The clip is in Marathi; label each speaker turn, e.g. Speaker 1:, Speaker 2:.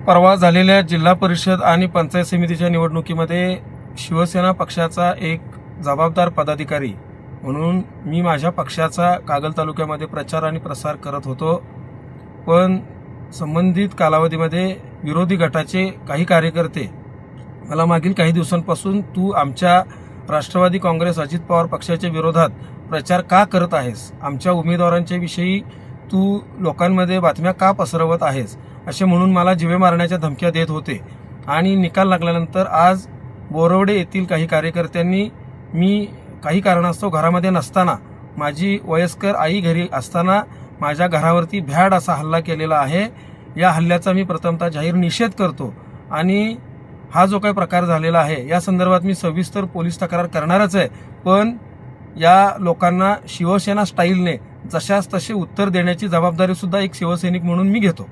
Speaker 1: परवा झालेल्या जिल्हा परिषद आणि पंचायत समितीच्या निवडणुकीमध्ये शिवसेना पक्षाचा एक जबाबदार पदाधिकारी म्हणून मी माझ्या पक्षाचा कागल तालुक्यामध्ये प्रचार आणि प्रसार करत होतो. पण संबंधित कालावधीमध्ये विरोधी गटाचे काही कार्यकर्ते मला मागील काही दिवसांपासून तू आमच्या राष्ट्रवादी काँग्रेस अजित पवार पक्षाच्या विरोधात प्रचार का करत आहेस, आमच्या उमेदवारांच्या विषयी तू लोकांमध्ये बातम्या का पसरवत आहेस असे म्हणून मला जीवे मारण्याच्या धमक्या देत होते. आणि निकाल लागल्यानंतर आज बोरवडे येथील काही कार्यकर्त्यांनी मी काही कारणास्तव घरामध्ये नसताना, माझी वयस्कर आई घरी असताना माझ्या घरावरती भ्याड असा हल्ला केलेला आहे. या हल्ल्याचा मी प्रथमतः जाहीर निषेध करतो आणि हा जो काही प्रकार झालेला आहे या संदर्भात मी सविस्तर पोलीस तक्रार करणारच आहे. पण या लोकांना शिवसेना स्टाईलने जशास तसे उत्तर देण्याची जबाबदारी सुद्धा एक शिवसैनिक म्हणून मी घेतो.